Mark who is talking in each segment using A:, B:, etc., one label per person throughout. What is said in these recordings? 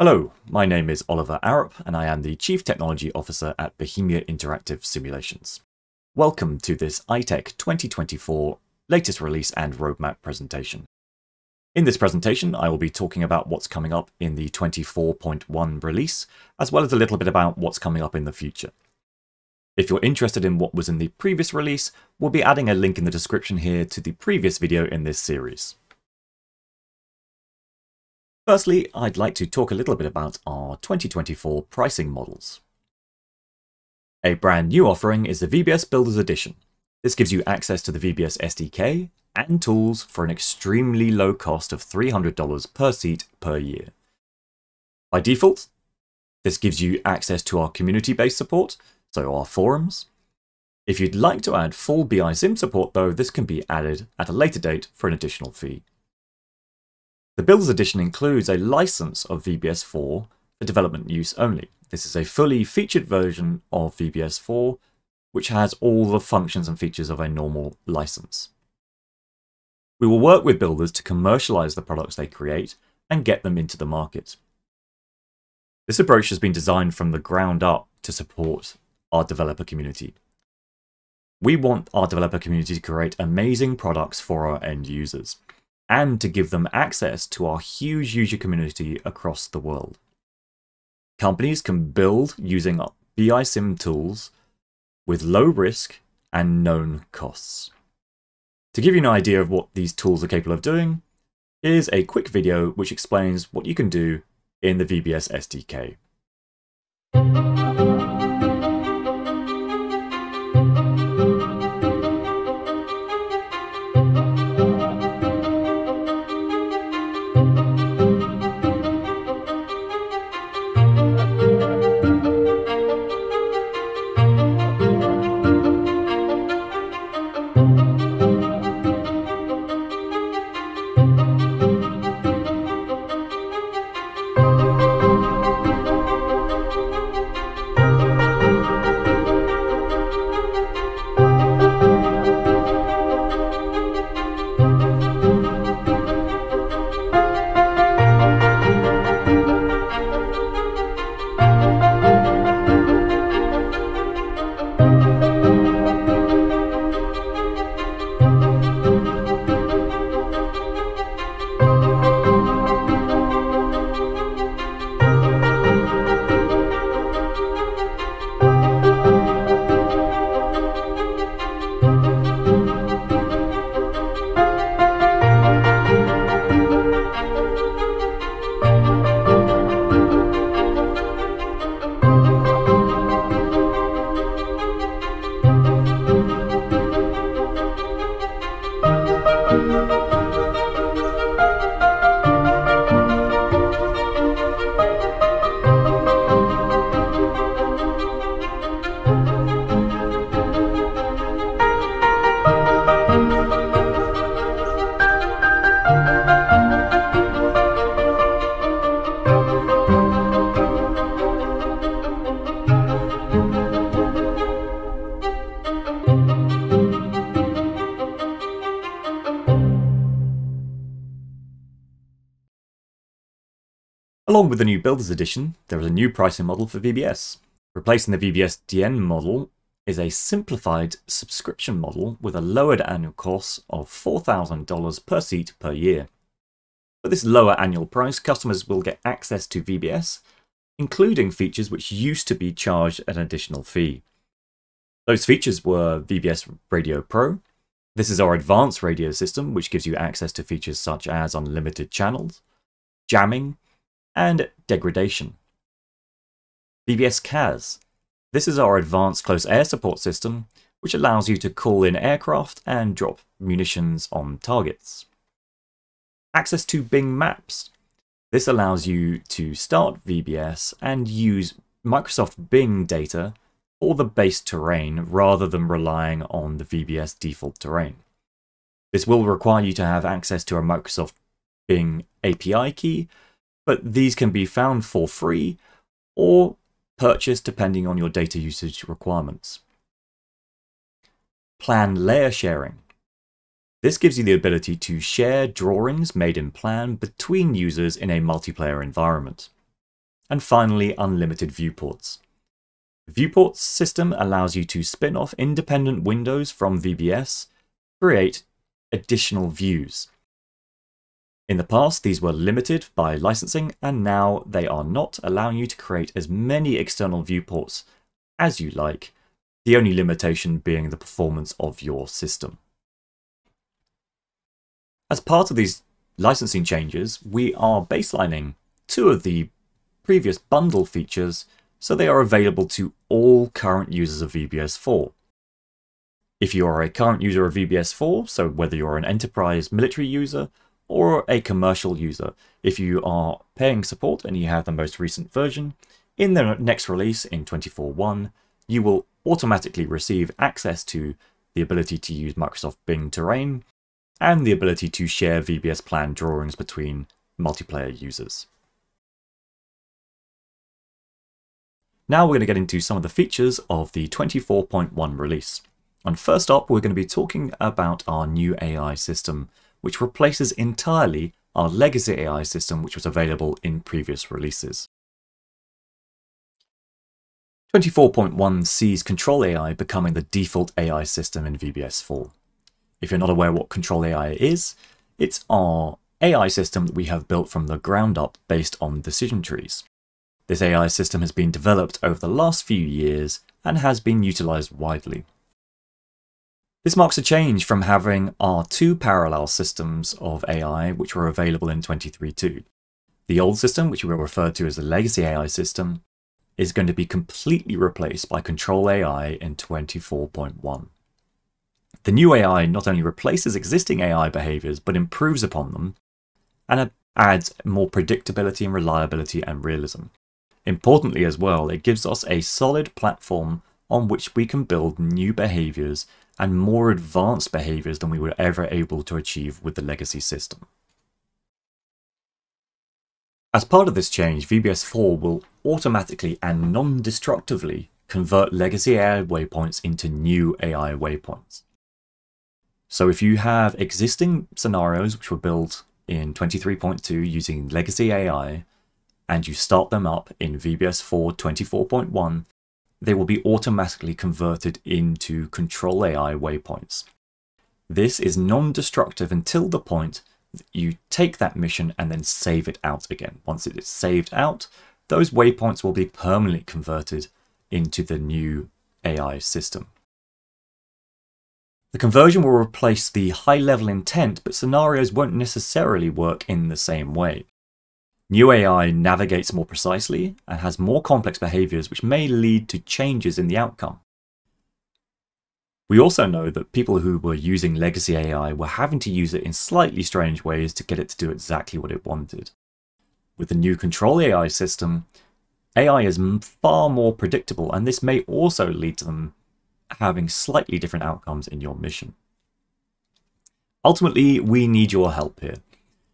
A: Hello, my name is Oliver Arup and I am the Chief Technology Officer at Bohemia Interactive Simulations. Welcome to this ITEC 2024 latest release and roadmap presentation. In this presentation, I will be talking about what's coming up in the 24.1 release, as well as a little bit about what's coming up in the future. If you're interested in what was in the previous release, we'll be adding a link in the description here to the previous video in this series. Firstly, I'd like to talk a little bit about our 2024 pricing models. A brand new offering is the VBS Builders Edition. This gives you access to the VBS SDK and tools for an extremely low cost of $300 per seat per year. By default, this gives you access to our community-based support, so our forums. If you'd like to add full BISim support though, this can be added at a later date for an additional fee. The Builders Edition includes a license of VBS4 for development use only. This is a fully featured version of VBS4, which has all the functions and features of a normal license. We will work with builders to commercialize the products they create and get them into the market. This approach has been designed from the ground up to support our developer community. We want our developer community to create amazing products for our end users, and to give them access to our huge user community across the world. Companies can build using BISim tools with low risk and known costs. To give you an idea of what these tools are capable of doing, here's a quick video which explains what you can do in the VBS SDK. Along with the new Builders Edition, there is a new pricing model for VBS. Replacing the VBS DN model is a simplified subscription model with a lowered annual cost of $4,000 per seat per year. For this lower annual price, customers will get access to VBS, including features which used to be charged an additional fee. Those features were VBS Radio Pro. This is our advanced radio system, which gives you access to features such as unlimited channels, jamming, and degradation. VBS CAS. This is our advanced close air support system, which allows you to call in aircraft and drop munitions on targets. Access to Bing Maps. This allows you to start VBS and use Microsoft Bing data for the base terrain rather than relying on the VBS default terrain. This will require you to have access to a Microsoft Bing API key, but these can be found for free or purchased depending on your data usage requirements. Plan layer sharing. This gives you the ability to share drawings made in Plan between users in a multiplayer environment. and finally unlimited viewports. The viewports system allows you to spin off independent windows from VBS, create additional views. In the past, these were limited by licensing, and now they are not, allowing you to create as many external viewports as you like, the only limitation being the performance of your system. As part of these licensing changes, we are baselining two of the previous bundle features so they are available to all current users of VBS4. If you are a current user of VBS4, so whether you're an enterprise military user or a commercial user, if you are paying support and you have the most recent version, in the next release in 24.1, you will automatically receive access to the ability to use Microsoft Bing Terrain and the ability to share VBS plan drawings between multiplayer users. Now we're going to get into some of the features of the 24.1 release. And first up, we're going to be talking about our new AI system, which replaces entirely our legacy AI system, which was available in previous releases. 24.1 sees Control AI becoming the default AI system in VBS4. If you're not aware what Control AI is, it's our AI system that we have built from the ground up based on decision trees. This AI system has been developed over the last few years and has been utilized widely. This marks a change from having our two parallel systems of AI which were available in 23.2. The old system, which we will refer to as the legacy AI system, is going to be completely replaced by Control AI in 24.1. The new AI not only replaces existing AI behaviors, but improves upon them and adds more predictability and reliability and realism. Importantly as well, it gives us a solid platform on which we can build new behaviors and more advanced behaviors than we were ever able to achieve with the legacy system. As part of this change, VBS4 will automatically and non-destructively convert legacy AI waypoints into new AI waypoints. So if you have existing scenarios which were built in 23.2 using legacy AI, and you start them up in VBS4 24.1, they will be automatically converted into Control AI waypoints. This is non-destructive until the point that you take that mission and then save it out again. Once it is saved out, those waypoints will be permanently converted into the new AI system. The conversion will replace the high-level intent, but scenarios won't necessarily work in the same way. New AI navigates more precisely and has more complex behaviors which may lead to changes in the outcome. We also know that people who were using legacy AI were having to use it in slightly strange ways to get it to do exactly what it wanted. With the new Control AI system, AI is far more predictable, and this may also lead to them having slightly different outcomes in your mission. Ultimately, we need your help here.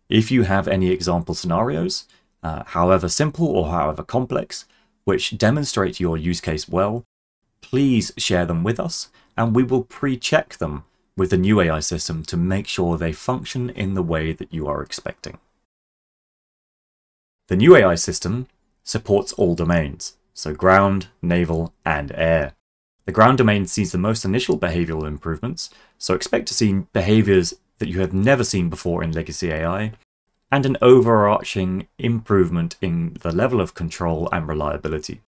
A: If you have any example scenarios, however simple or however complex, which demonstrate your use case well, please share them with us, and we will pre-check them with the new AI system to make sure they function in the way that you are expecting. The new AI system supports all domains, so ground, naval, and air. The ground domain sees the most initial behavioral improvements, so expect to see behaviors that you have never seen before in legacy AI, and an overarching improvement in the level of control and reliability.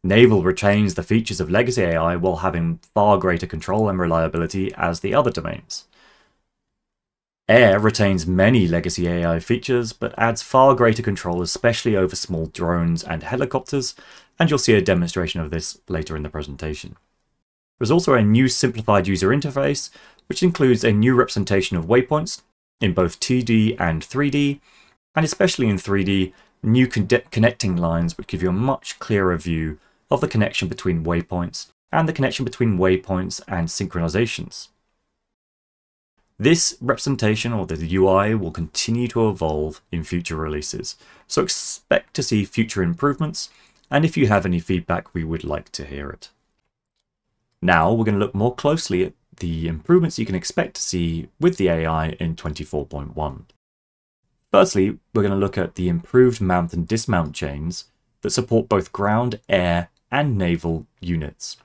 A: Naval retains the features of legacy AI while having far greater control and reliability as the other domains. Air retains many legacy AI features, but adds far greater control, especially over small drones and helicopters, and you'll see a demonstration of this later in the presentation. There's also a new simplified user interface, which includes a new representation of waypoints in both 2D and 3D, and especially in 3D, new connecting lines which give you a much clearer view of the connection between waypoints and the connection between waypoints and synchronizations. This representation, or the UI, will continue to evolve in future releases, so expect to see future improvements, and if you have any feedback, we would like to hear it. Now we're going to look more closely at the improvements you can expect to see with the AI in 24.1. Firstly, we're going to look at the improved mount and dismount chains that support both ground, air, and naval units.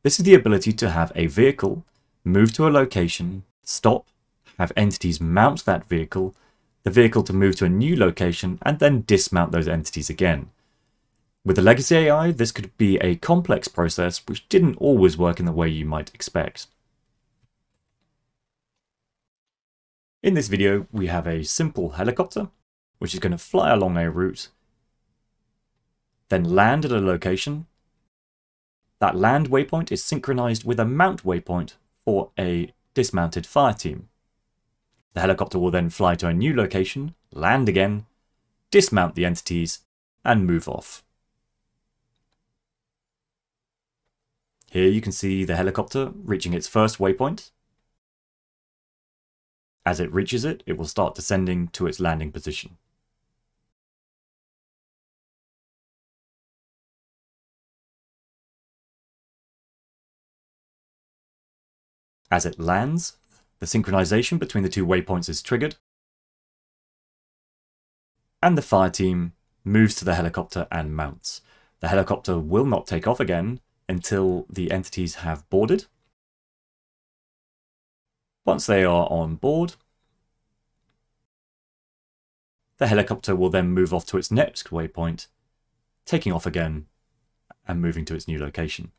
A: This is the ability to have a vehicle move to a location, stop, have entities mount that vehicle, the vehicle to move to a new location, and then dismount those entities again. With the legacy AI, this could be a complex process which didn't always work in the way you might expect. In this video, we have a simple helicopter, which is going to fly along a route, then land at a location. That land waypoint is synchronized with a mount waypoint for a dismounted fire team. The helicopter will then fly to a new location, land again, dismount the entities, and move off. Here you can see the helicopter reaching its first waypoint. As it reaches it, it will start descending to its landing position. As it lands, the synchronization between the two waypoints is triggered, and the fire team moves to the helicopter and mounts. The helicopter will not take off again until the entities have boarded. Once they are on board, the helicopter will then move off to its next waypoint, taking off again and moving to its new location.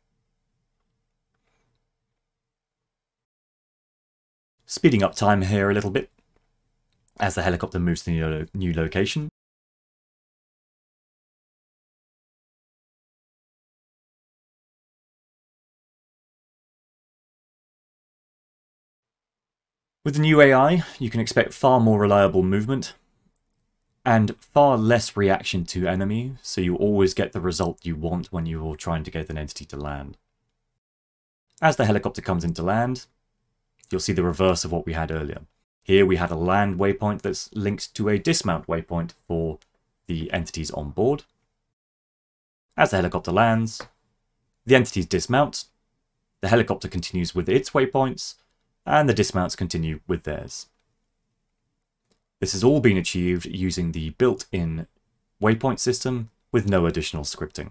A: Speeding up time here a little bit as the helicopter moves to the new location. With the new AI, you can expect far more reliable movement and far less reaction to enemy, so you always get the result you want when you're trying to get an entity to land. As the helicopter comes into land, you'll see the reverse of what we had earlier. Here we had a land waypoint that's linked to a dismount waypoint for the entities on board. As the helicopter lands, the entities dismount, the helicopter continues with its waypoints, and the dismounts continue with theirs. This has all been achieved using the built-in waypoint system with no additional scripting.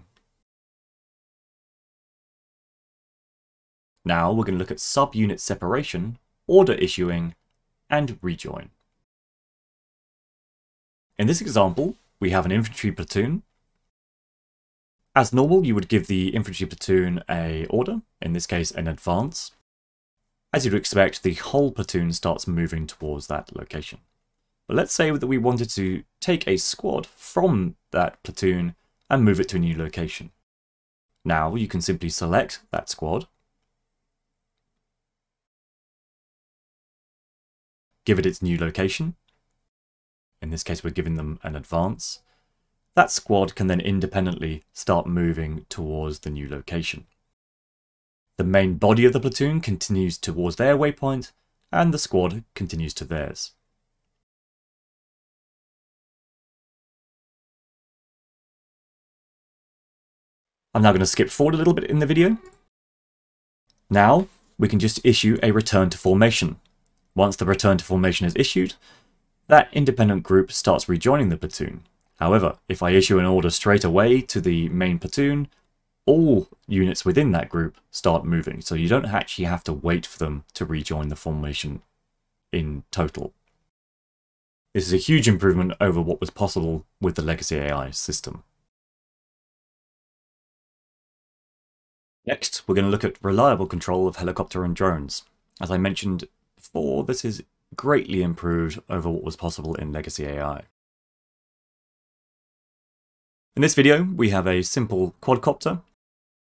A: Now we're going to look at sub-unit separation, order issuing, and rejoin. In this example, we have an infantry platoon. As normal, you would give the infantry platoon an order, in this case an advance. As you'd expect, the whole platoon starts moving towards that location. But let's say that we wanted to take a squad from that platoon and move it to a new location. Now you can simply select that squad, give it its new location. In this case, we're giving them an advance. That squad can then independently start moving towards the new location. The main body of the platoon continues towards their waypoint, and the squad continues to theirs. I'm now going to skip forward a little bit in the video. Now, we can just issue a return to formation. Once the return to formation is issued, that independent group starts rejoining the platoon. However, if I issue an order straight away to the main platoon, all units within that group start moving, so you don't actually have to wait for them to rejoin the formation in total. This is a huge improvement over what was possible with the legacy AI system. Next, we're going to look at reliable control of helicopter and drones. As I mentioned before, this is greatly improved over what was possible in legacy AI. In this video, we have a simple quadcopter,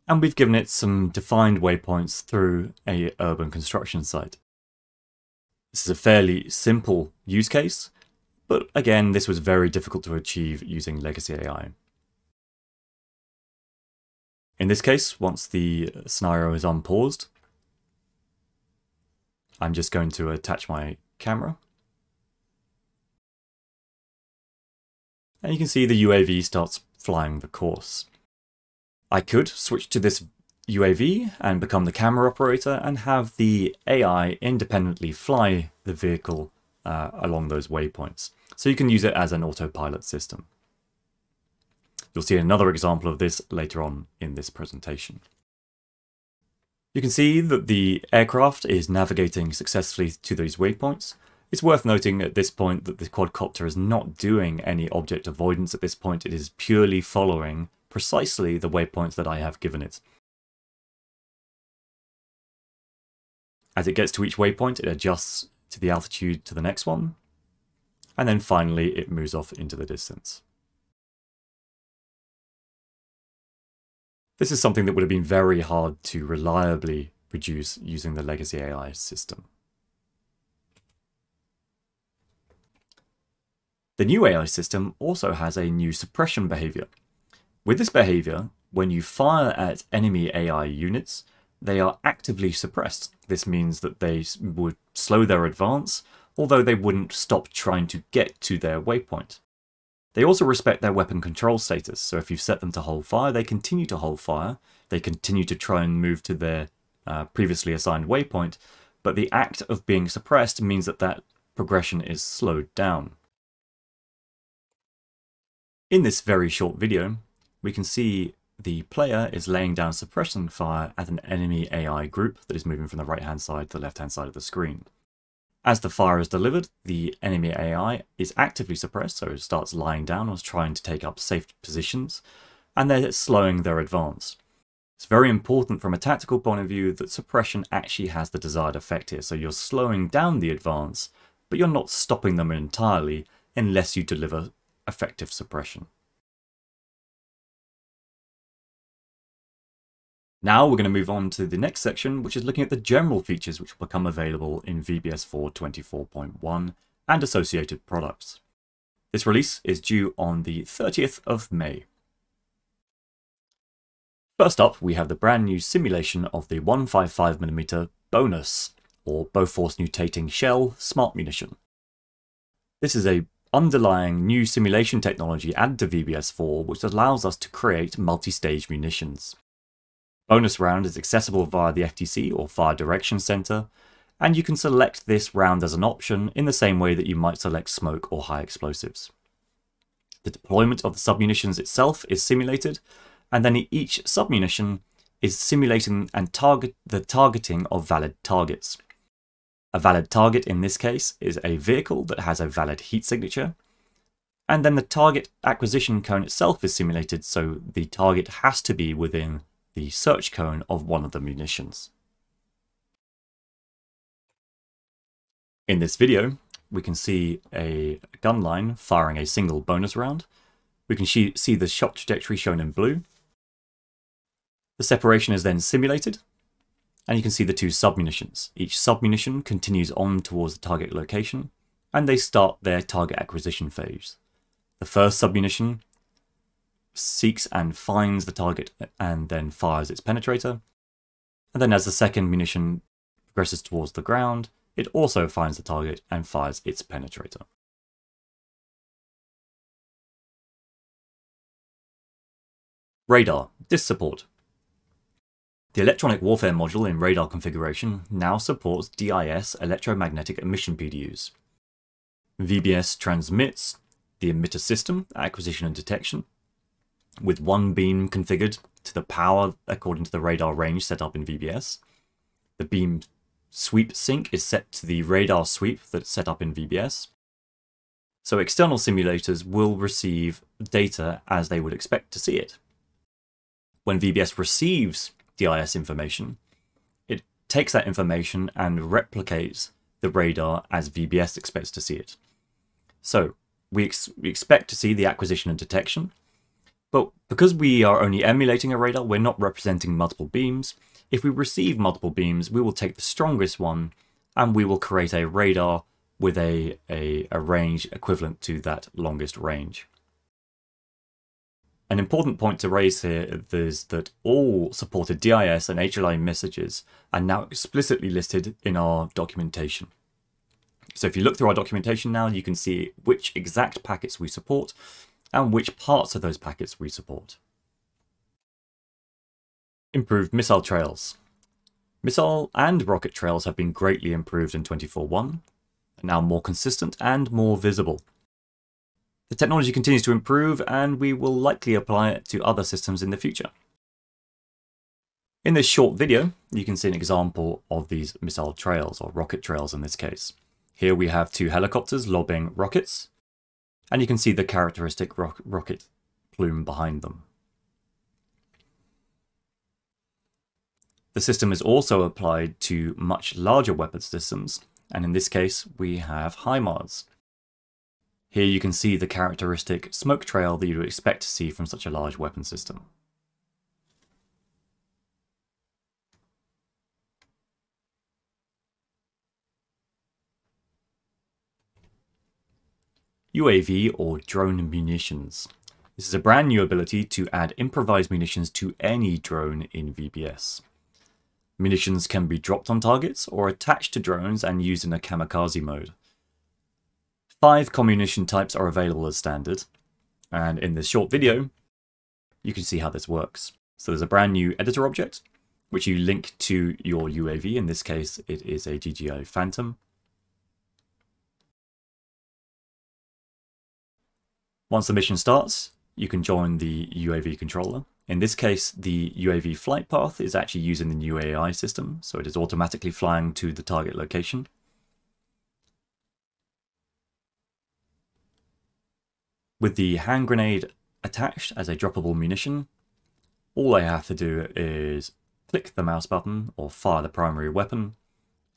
A: and we've given it some defined waypoints through an urban construction site. This is a fairly simple use case, but again, this was very difficult to achieve using legacy AI. In this case, once the scenario is unpaused, I'm just going to attach my camera. And you can see the UAV starts flying the course. I could switch to this UAV and become the camera operator and have the AI independently fly the vehicle along those waypoints. So you can use it as an autopilot system. You'll see another example of this later on in this presentation. You can see that the aircraft is navigating successfully to these waypoints. It's worth noting at this point that the quadcopter is not doing any object avoidance at this point. It is purely following precisely the waypoints that I have given it. As it gets to each waypoint, it adjusts to the altitude to the next one, and then finally it moves off into the distance. This is something that would have been very hard to reliably produce using the legacy AI system. The new AI system also has a new suppression behavior. With this behavior, when you fire at enemy AI units, they are actively suppressed. This means that they would slow their advance, although they wouldn't stop trying to get to their waypoint. They also respect their weapon control status, so if you set them to hold fire, they continue to hold fire, they continue to try and move to their previously assigned waypoint, but the act of being suppressed means that that progression is slowed down. In this very short video, we can see the player is laying down suppression fire at an enemy AI group that is moving from the right-hand side to the left-hand side of the screen. As the fire is delivered, the enemy AI is actively suppressed, so it starts lying down or trying to take up safe positions, and they're slowing their advance. It's very important from a tactical point of view that suppression actually has the desired effect here, so you're slowing down the advance, but you're not stopping them entirely unless you deliver effective suppression. Now we're going to move on to the next section, which is looking at the general features which will become available in VBS4 24.1 and associated products. This release is due on the 30th of May. First up, we have the brand new simulation of the 155mm bonus, or Bofors Mutating Shell Smart Munition. This is a underlying new simulation technology added to VBS4 which allows us to create multi-stage munitions. Bonus round is accessible via the FTC or Fire Direction Center, and you can select this round as an option in the same way that you might select smoke or high explosives. The deployment of the submunitions itself is simulated, and then each submunition is simulating and the targeting of valid targets. A valid target in this case is a vehicle that has a valid heat signature, and then the target acquisition cone itself is simulated, so the target has to be within the search cone of one of the munitions. In this video, we can see a gun line firing a single bonus round. We can see the shot trajectory shown in blue. The separation is then simulated, and you can see the two submunitions. Each submunition continues on towards the target location, and they start their target acquisition phase. The first submunition seeks and finds the target and then fires its penetrator. And then as the second munition progresses towards the ground, it also finds the target and fires its penetrator. Radar, DIS support. The electronic warfare module in radar configuration now supports DIS electromagnetic emission PDUs. VBS transmits the emitter system, acquisition and detection, with one beam configured to the power according to the radar range set up in VBS. The beam sweep sync is set to the radar sweep that's set up in VBS. So external simulators will receive data as they would expect to see it. When VBS receives DIS information, it takes that information and replicates the radar as VBS expects to see it. So we expect to see the acquisition and detection. But because we are only emulating a radar, we're not representing multiple beams. If we receive multiple beams, we will take the strongest one and we will create a radar with a range equivalent to that longest range. An important point to raise here is that all supported DIS and HLI messages are now explicitly listed in our documentation. So if you look through our documentation now, you can see which exact packets we support and which parts of those packets we support. Improved missile trails. Missile and rocket trails have been greatly improved in 24.1, now more consistent and more visible. The technology continues to improve, and we will likely apply it to other systems in the future. In this short video, you can see an example of these missile trails, or rocket trails in this case. Here we have two helicopters lobbing rockets, and you can see the characteristic rocket plume behind them. The system is also applied to much larger weapon systems, and in this case we have HIMARS. Here you can see the characteristic smoke trail that you would expect to see from such a large weapon system. UAV or drone munitions. This is a brand new ability to add improvised munitions to any drone in VBS. Munitions can be dropped on targets or attached to drones and used in a kamikaze mode. 5 communition types are available as standard, and in this short video you can see how this works. So there's a brand new editor object which you link to your UAV. In this case it is a GGI Phantom. Once the mission starts, you can join the UAV controller. In this case, the UAV flight path is actually using the new AI system, so it is automatically flying to the target location. With the hand grenade attached as a droppable munition, all I have to do is click the mouse button or fire the primary weapon,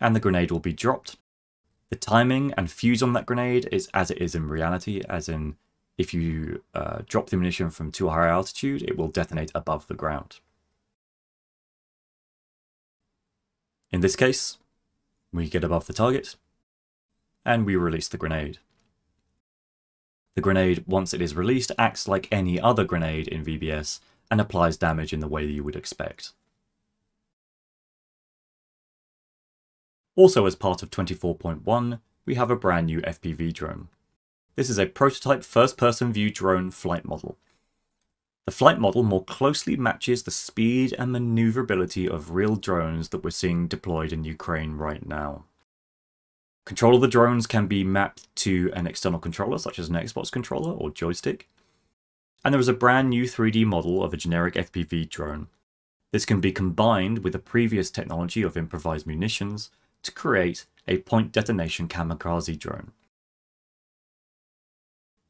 A: and the grenade will be dropped. The timing and fuse on that grenade is as it is in reality, as in if you drop the munition from too high altitude, it will detonate above the ground. In this case, we get above the target, and we release the grenade. The grenade, once it is released, acts like any other grenade in VBS and applies damage in the way you would expect. Also, as part of 24.1, we have a brand new FPV drone. This is a prototype first-person view drone flight model. The flight model more closely matches the speed and maneuverability of real drones that we're seeing deployed in Ukraine right now. Control of the drones can be mapped to an external controller, such as an Xbox controller or joystick. And there is a brand new 3D model of a generic FPV drone. This can be combined with the previous technology of improvised munitions to create a point detonation kamikaze drone.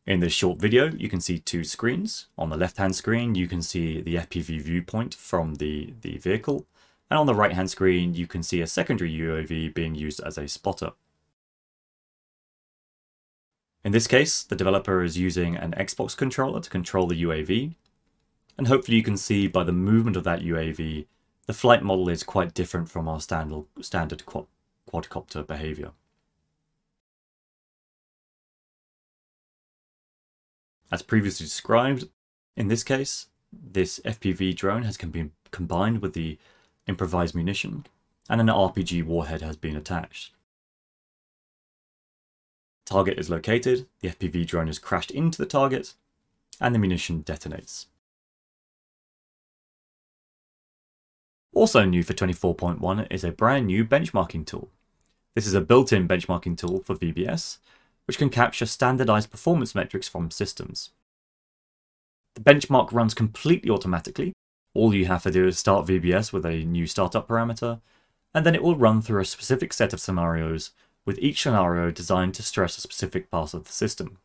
A: In this short video, you can see 2 screens. On the left-hand screen, you can see the FPV viewpoint from the vehicle, and on the right-hand screen, you can see a secondary UAV being used as a spotter. In this case, the developer is using an Xbox controller to control the UAV, and hopefully you can see by the movement of that UAV, the flight model is quite different from our standard quadcopter behavior. As previously described, in this case, this FPV drone has been combined with the improvised munition, and an RPG warhead has been attached. Target is located, the FPV drone is crashed into the target, and the munition detonates. Also new for 24.1 is a brand new benchmarking tool. This is a built-in benchmarking tool for VBS, which can capture standardized performance metrics from systems. The benchmark runs completely automatically. All you have to do is start VBS with a new startup parameter, and then it will run through a specific set of scenarios, with each scenario designed to stress a specific part of the system.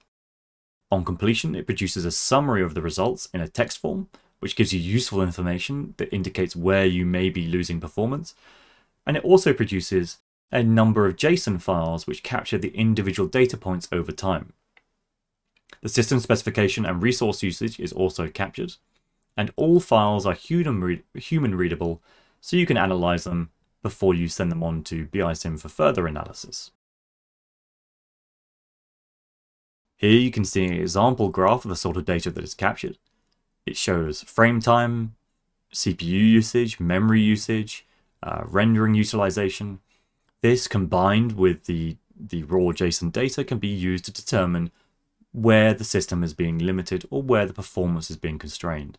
A: On completion, it produces a summary of the results in a text form, which gives you useful information that indicates where you may be losing performance, and it also produces a number of JSON files which capture the individual data points over time. The system specification and resource usage is also captured, and all files are human readable, so you can analyze them before you send them on to BISim for further analysis. Here you can see an example graph of the sort of data that is captured. It shows frame time, CPU usage, memory usage, rendering utilization. This, combined with the raw JSON data, can be used to determine where the system is being limited or where the performance is being constrained.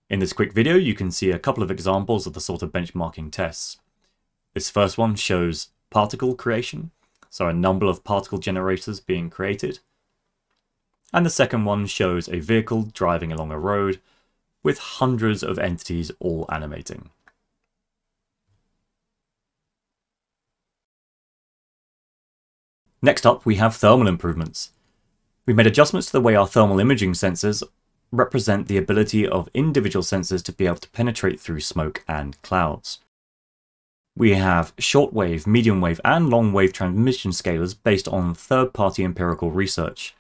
A: In this quick video, you can see a couple of examples of the sort of benchmarking tests. This first one shows particle creation. So a number of particle generators being created. And the second one shows a vehicle driving along a road with hundreds of entities all animating. Next up, we have thermal improvements. We made adjustments to the way our thermal imaging sensors represent the ability of individual sensors to be able to penetrate through smoke and clouds. We have shortwave, medium wave, and long wave transmission scalars based on third-party empirical research.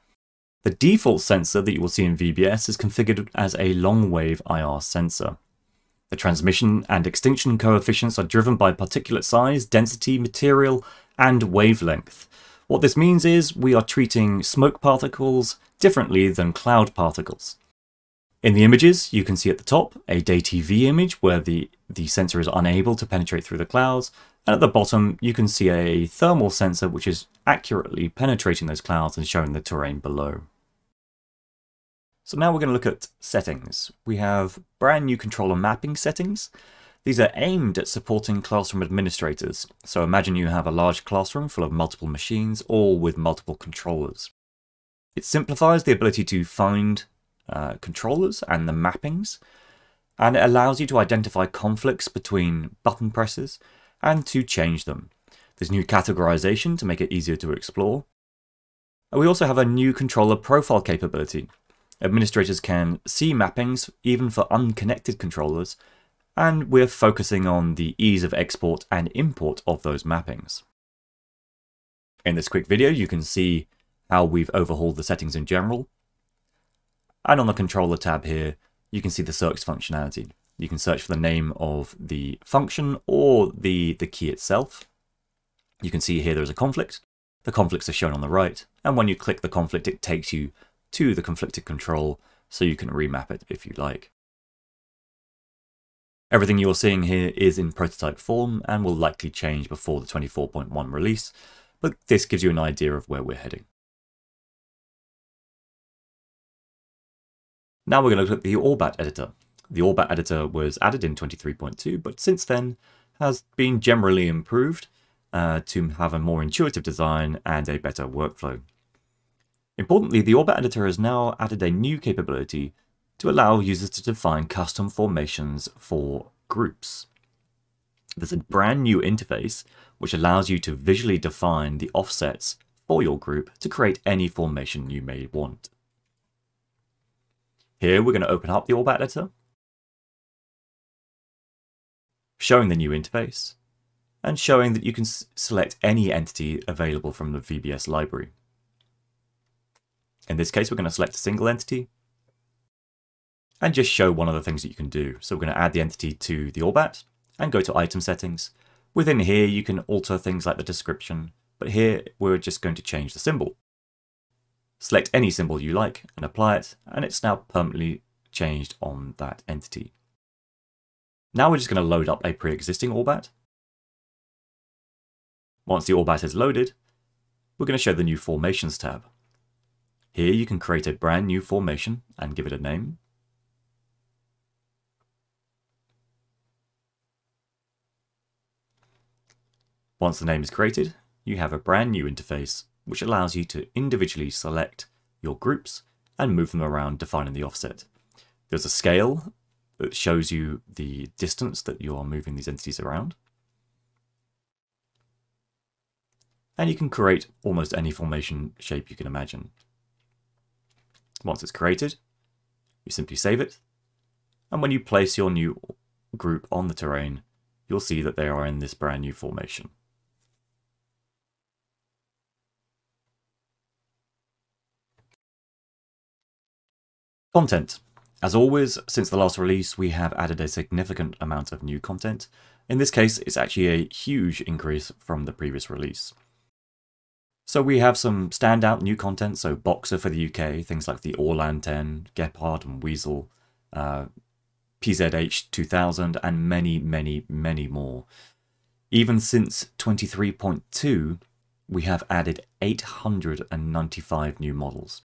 A: The default sensor that you will see in VBS is configured as a long wave IR sensor. The transmission and extinction coefficients are driven by particulate size, density, material, and wavelength. What this means is we are treating smoke particles differently than cloud particles. In the images, you can see at the top a day TV image where the sensor is unable to penetrate through the clouds, and at the bottom you can see a thermal sensor which is accurately penetrating those clouds and showing the terrain below. So now we're going to look at settings. We have brand new controller mapping settings. These are aimed at supporting classroom administrators. So imagine you have a large classroom full of multiple machines, all with multiple controllers. It simplifies the ability to find controllers and the mappings, and it allows you to identify conflicts between button presses and to change them. There's new categorization to make it easier to explore. And we also have a new controller profile capability. Administrators can see mappings even for unconnected controllers, and we're focusing on the ease of export and import of those mappings. In this quick video, you can see how we've overhauled the settings in general. And on the controller tab here, you can see the search functionality. You can search for the name of the function or the key itself. You can see here there's a conflict. The conflicts are shown on the right. And when you click the conflict, it takes you to the conflicted control, so you can remap it if you like. Everything you're seeing here is in prototype form and will likely change before the 24.1 release, but this gives you an idea of where we're heading. Now we're going to look at the ORBAT editor. The ORBAT editor was added in 23.2, but since then has been generally improved to have a more intuitive design and a better workflow. Importantly, the ORBAT editor has now added a new capability to allow users to define custom formations for groups. There's a brand new interface which allows you to visually define the offsets for your group to create any formation you may want. Here we're going to open up the ORBAT editor, showing the new interface, and showing that you can select any entity available from the VBS library. In this case, we're going to select a single entity and just show one of the things that you can do. So we're going to add the entity to the ORBAT and go to item settings. Within here, you can alter things like the description, but here we're just going to change the symbol. Select any symbol you like and apply it, and it's now permanently changed on that entity. Now we're just going to load up a pre-existing ORBAT. Once the ORBAT is loaded, we're going to show the new Formations tab. Here you can create a brand new formation and give it a name. Once the name is created, you have a brand new interface which allows you to individually select your groups and move them around, defining the offset. There's a scale that shows you the distance that you are moving these entities around. And you can create almost any formation shape you can imagine. Once it's created, you simply save it, and when you place your new group on the terrain, you'll see that they are in this brand new formation. Content. As always, since the last release, we have added a significant amount of new content. In this case, it's actually a huge increase from the previous release. So we have some standout new content, so Boxer for the UK, things like the Orlan 10, Gepard and Weasel, PZH 2000, and many, many, many more. Even since 23.2, we have added 895 new models.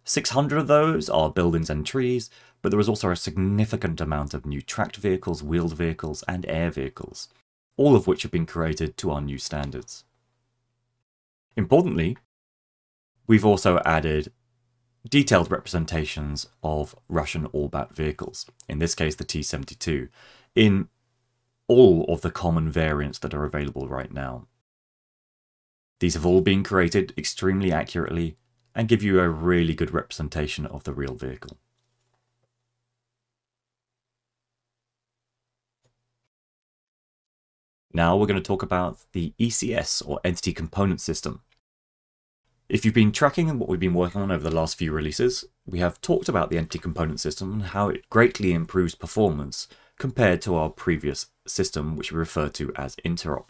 A: 600 of those are buildings and trees, but there is also a significant amount of new tracked vehicles, wheeled vehicles, and air vehicles, all of which have been created to our new standards. Importantly, we've also added detailed representations of Russian ORBAT vehicles, in this case the T-72, in all of the common variants that are available right now. These have all been created extremely accurately and give you a really good representation of the real vehicle. Now we're going to talk about the ECS, or Entity Component System. If you've been tracking what we've been working on over the last few releases, we have talked about the Entity Component System and how it greatly improves performance compared to our previous system, which we refer to as Interop.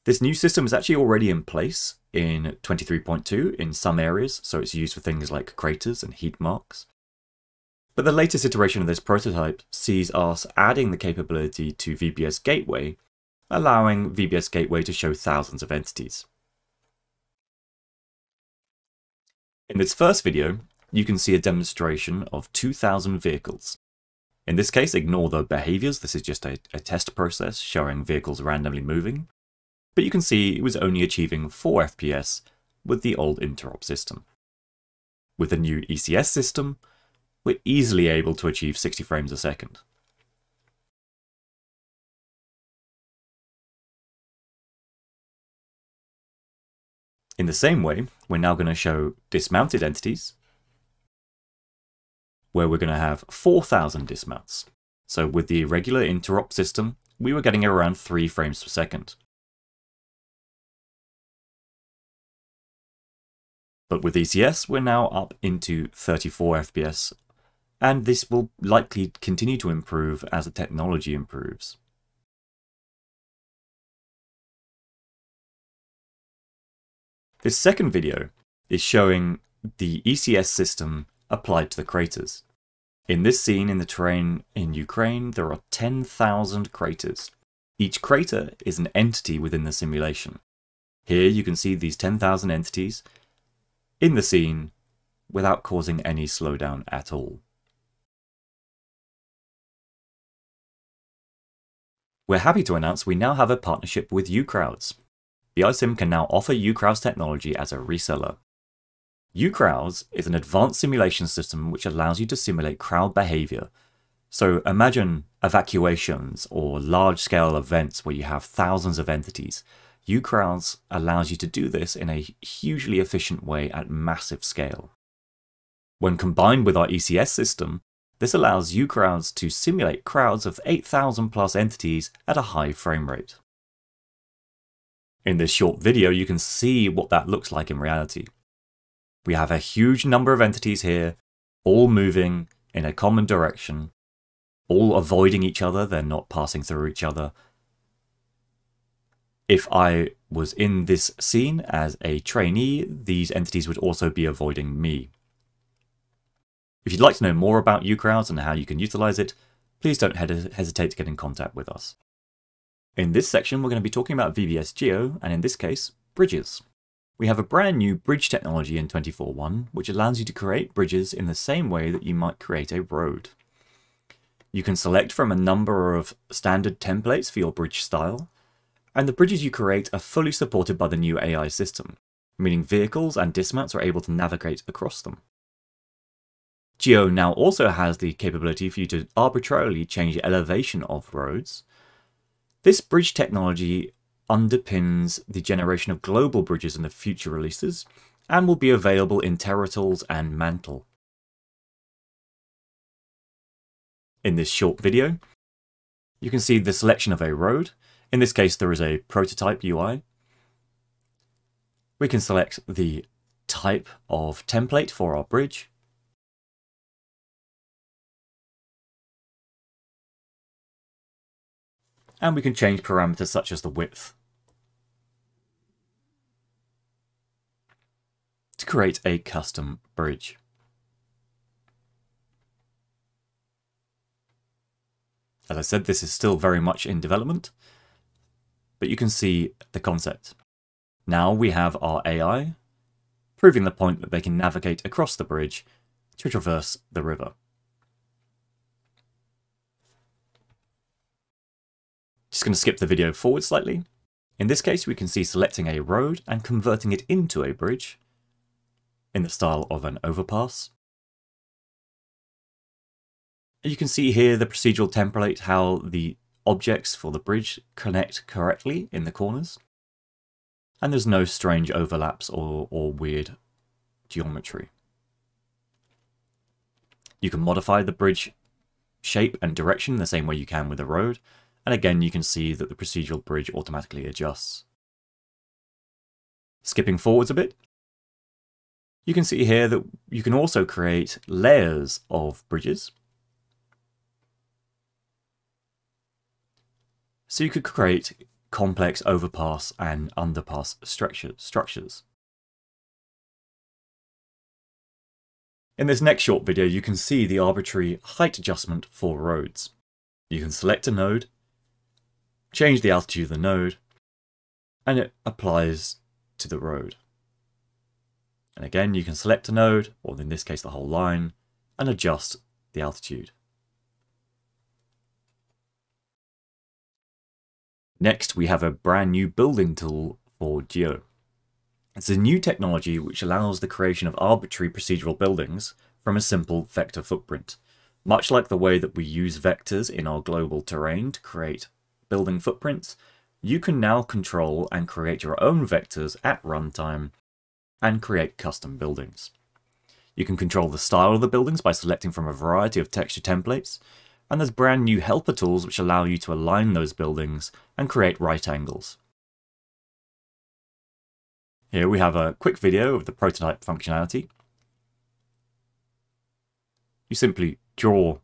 A: This new system is actually already in place in 23.2 in some areas, so it's used for things like craters and heat marks. But the latest iteration of this prototype sees us adding the capability to VBS Gateway, allowing VBS Gateway to show thousands of entities. In this first video, you can see a demonstration of 2,000 vehicles. In this case, ignore the behaviors, this is just a test process showing vehicles randomly moving. But you can see it was only achieving 4 FPS with the old Interop system. With the new ECS system, we're easily able to achieve 60 frames a second. In the same way, we're now going to show dismounted entities, where we're going to have 4,000 dismounts. So with the regular Interop system, we were getting around 3 frames per second. But with ECS, we're now up into 34 FPS, and this will likely continue to improve as the technology improves. This second video is showing the ECS system applied to the craters. In this scene in the terrain in Ukraine, there are 10,000 craters. Each crater is an entity within the simulation. Here you can see these 10,000 entities in the scene without causing any slowdown at all. We're happy to announce we now have a partnership with UCrowds. BISim can now offer UCrowds technology as a reseller. UCrowds is an advanced simulation system which allows you to simulate crowd behavior. So imagine evacuations or large-scale events where you have thousands of entities. UCrowds allows you to do this in a hugely efficient way at massive scale. When combined with our ECS system, this allows UCrowds to simulate crowds of 8,000 plus entities at a high frame rate. In this short video, you can see what that looks like in reality. We have a huge number of entities here, all moving in a common direction, all avoiding each other, they're not passing through each other. If I was in this scene as a trainee, these entities would also be avoiding me. If you'd like to know more about UCrowds and how you can utilize it, please don't hesitate to get in contact with us. In this section, we're going to be talking about VBS Geo, and in this case, bridges. We have a brand new bridge technology in 24.1, which allows you to create bridges in the same way that you might create a road. You can select from a number of standard templates for your bridge style, and the bridges you create are fully supported by the new AI system, meaning vehicles and dismounts are able to navigate across them. Geo now also has the capability for you to arbitrarily change the elevation of roads. This bridge technology underpins the generation of global bridges in the future releases, and will be available in Terratools and Mantle. In this short video, you can see the selection of a road. In this case, there is a prototype UI. We can select the type of template for our bridge. And we can change parameters such as the width to create a custom bridge. As I said, this is still very much in development, but you can see the concept. Now we have our AI proving the point that they can navigate across the bridge to traverse the river. Just going to skip the video forward slightly. In this case, we can see selecting a road and converting it into a bridge in the style of an overpass. You can see here the procedural template, how the objects for the bridge connect correctly in the corners. And there's no strange overlaps or weird geometry. You can modify the bridge shape and direction the same way you can with a road. And again, you can see that the procedural bridge automatically adjusts. Skipping forwards a bit, you can see here that you can also create layers of bridges. So you could create complex overpass and underpass structures. In this next short video, you can see the arbitrary height adjustment for roads. You can select a node, change the altitude of the node, and it applies to the road. And again, you can select a node, or in this case the whole line, and adjust the altitude. Next, we have a brand new building tool for Geo. It's a new technology which allows the creation of arbitrary procedural buildings from a simple vector footprint. Much like the way that we use vectors in our global terrain to create building footprints, you can now control and create your own vectors at runtime and create custom buildings. You can control the style of the buildings by selecting from a variety of texture templates, and there's brand new helper tools which allow you to align those buildings and create right angles. Here we have a quick video of the prototype functionality. You simply draw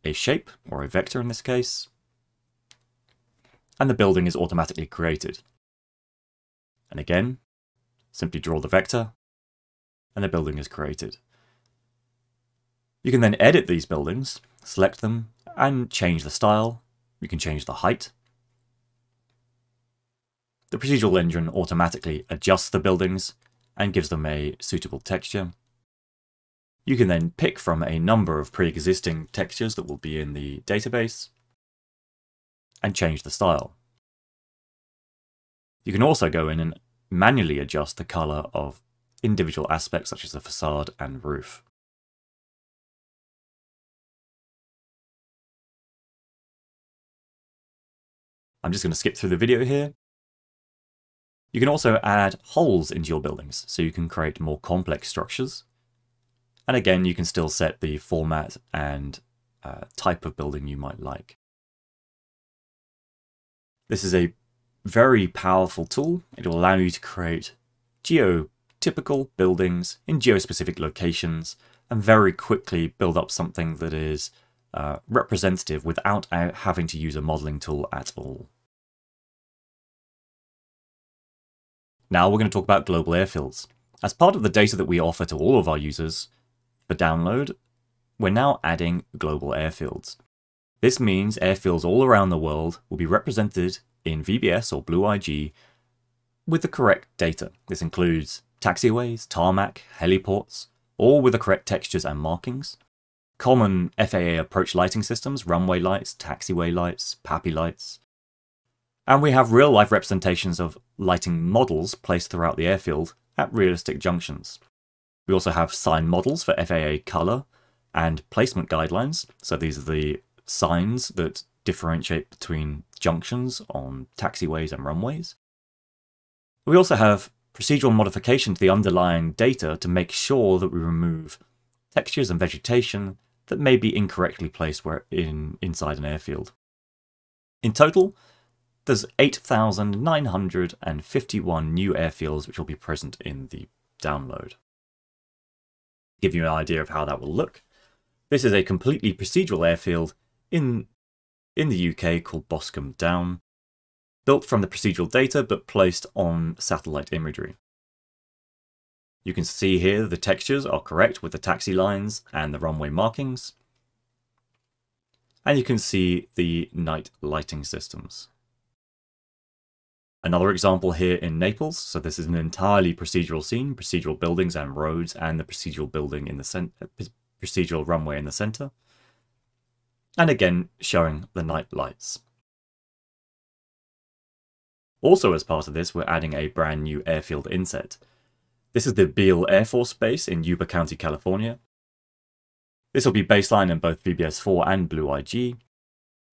A: a shape, or a vector in this case, and the building is automatically created. And again, simply draw the vector, and the building is created. You can then edit these buildings, select them, and change the style. You can change the height. The procedural engine automatically adjusts the buildings and gives them a suitable texture. You can then pick from a number of pre-existing textures that will be in the database and change the style. You can also go in and manually adjust the color of individual aspects such as the facade and roof. I'm just going to skip through the video here. You can also add holes into your buildings, so you can create more complex structures. And again, you can still set the format and type of building you might like. This is a very powerful tool. It will allow you to create geo-typical buildings in geo-specific locations and very quickly build up something that is representative without having to use a modeling tool at all. Now we're going to talk about global airfields. As part of the data that we offer to all of our users for download, we're now adding global airfields. This means airfields all around the world will be represented in VBS or BlueIG with the correct data. This includes taxiways, tarmac, heliports, all with the correct textures and markings. Common FAA approach lighting systems, runway lights, taxiway lights, PAPI lights. And we have real-life representations of lighting models placed throughout the airfield at realistic junctions. We also have sign models for FAA color and placement guidelines. So these are the signs that differentiate between junctions on taxiways and runways. We also have procedural modification to the underlying data to make sure that we remove textures and vegetation that may be incorrectly placed inside an airfield. In total, there's 8,951 new airfields which will be present in the download. To give you an idea of how that will look, this is a completely procedural airfield in the UK called Boscombe Down, built from the procedural data but placed on satellite imagery. You can see here the textures are correct with the taxi lines and the runway markings. And you can see the night lighting systems. Another example here in Naples. So this is an entirely procedural scene, procedural buildings and roads, and the procedural building in the procedural runway in the center. And again, showing the night lights. Also as part of this, we're adding a brand new Airfield Inset. This is the Beale Air Force Base in Yuba County, California. This will be baseline in both VBS4 and Blue IG,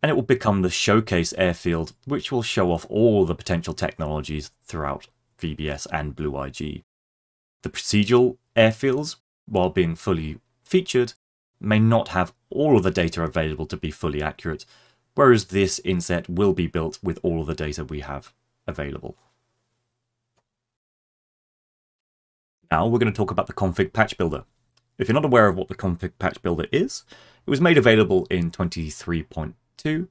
A: and it will become the showcase airfield, which will show off all the potential technologies throughout VBS and Blue IG. The procedural airfields, while being fully featured, may not have all of the data available to be fully accurate, whereas this inset will be built with all of the data we have available. Now we're going to talk about the Config Patch Builder. If you're not aware of what the Config Patch Builder is, it was made available in 23.2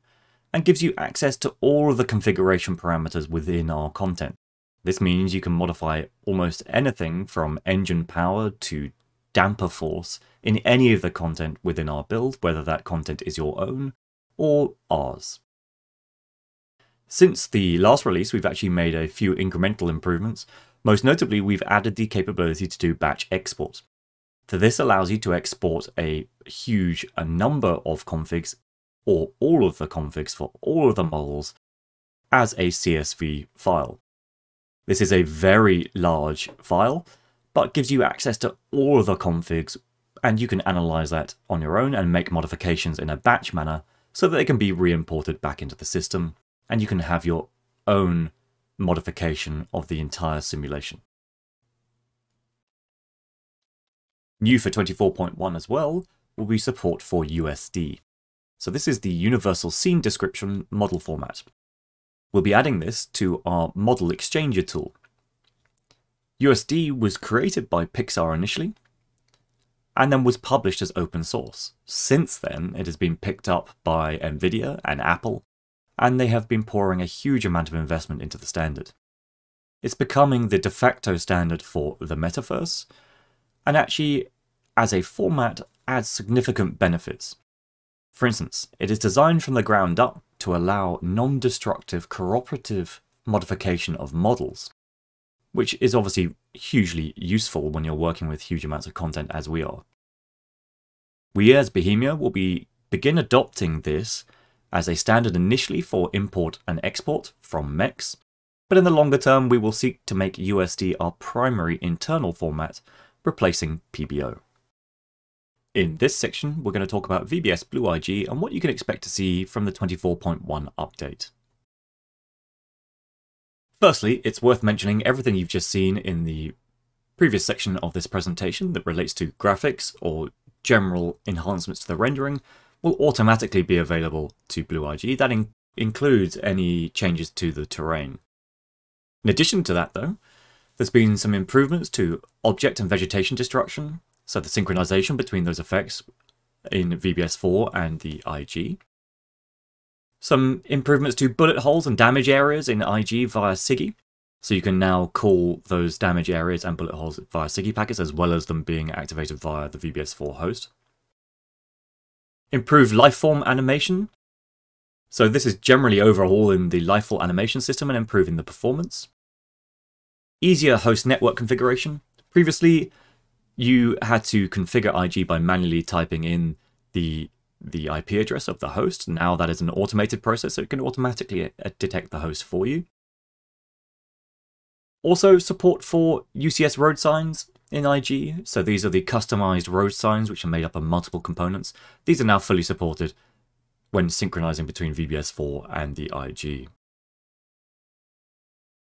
A: and gives you access to all of the configuration parameters within our content. This means you can modify almost anything from engine power to damper force in any of the content within our build, whether that content is your own or ours. Since the last release, we've actually made a few incremental improvements. Most notably, we've added the capability to do batch export. So this allows you to export a number of configs, or all of the configs for all of the models, as a CSV file. This is a very large file, but gives you access to all of the configs, and you can analyze that on your own and make modifications in a batch manner so that they can be re-imported back into the system, and you can have your own modification of the entire simulation. New for 24.1 as well will be support for USD. So this is the Universal Scene Description model format. We'll be adding this to our Model Exchanger tool. USD was created by Pixar initially, and then was published as open source. Since then, it has been picked up by Nvidia and Apple, and they have been pouring a huge amount of investment into the standard. It's becoming the de facto standard for the metaverse, and actually, as a format, adds significant benefits. For instance, it is designed from the ground up to allow non-destructive cooperative modification of models, which is obviously hugely useful when you're working with huge amounts of content as we are. We as Bohemia will begin adopting this as a standard initially for import and export from mechs, but in the longer term we will seek to make USD our primary internal format, replacing PBO. In this section, we're going to talk about VBS Blue IG and what you can expect to see from the 24.1 update. Firstly, it's worth mentioning everything you've just seen in the previous section of this presentation that relates to graphics or general enhancements to the rendering will automatically be available to Blue IG. That includes any changes to the terrain. In addition to that though, there's been some improvements to object and vegetation destruction, so the synchronization between those effects in VBS4 and the IG. Some improvements to bullet holes and damage areas in IG via SIGI, so you can now call those damage areas and bullet holes via SIGI packets as well as them being activated via the VBS4 host. Improved lifeform animation, so this is generally overhauling the lifefall animation system and improving the performance. Easier host network configuration. Previously, you had to configure IG by manually typing in the IP address of the host. Now that is an automated process, so it can automatically detect the host for you. Also, support for UCS road signs in IG. So these are the customized road signs, which are made up of multiple components. These are now fully supported when synchronizing between VBS4 and the IG.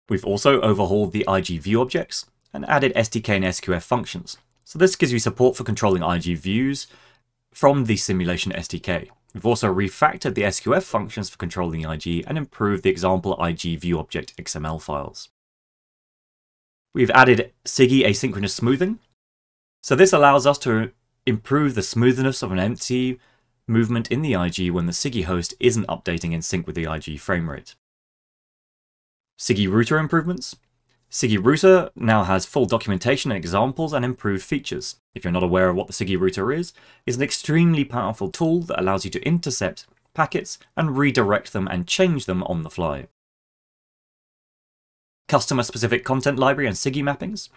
A: We've also overhauled the IG view objects and added SDK and SQF functions. So this gives you support for controlling IG views from the simulation SDK. We've also refactored the SQF functions for controlling the IG and improved the example IG view object XML files. We've added SIGI asynchronous smoothing. So this allows us to improve the smoothness of an entity movement in the IG when the SIGI host isn't updating in sync with the IG frame rate. SIGI router improvements. SIGI router now has full documentation and examples and improved features. If you're not aware of what the SIGI router is, it's an extremely powerful tool that allows you to intercept packets and redirect them and change them on the fly. Customer-specific content library and SIGI mappings.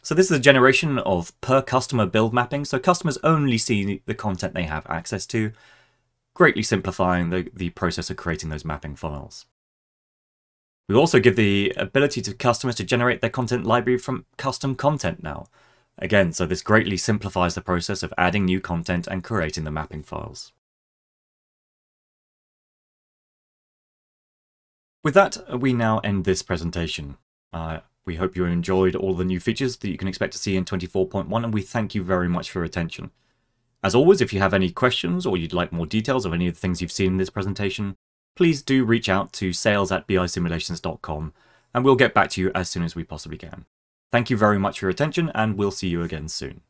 A: So this is a generation of per customer build mapping, so customers only see the content they have access to, greatly simplifying the process of creating those mapping files. We also give the ability to customers to generate their content library from custom content now. Again, so this greatly simplifies the process of adding new content and creating the mapping files. With that, we now end this presentation. We hope you enjoyed all the new features that you can expect to see in 24.1, and we thank you very much for your attention. As always, if you have any questions or you'd like more details of any of the things you've seen in this presentation, please do reach out to sales@bisimulations.com, and we'll get back to you as soon as we possibly can. Thank you very much for your attention, and we'll see you again soon.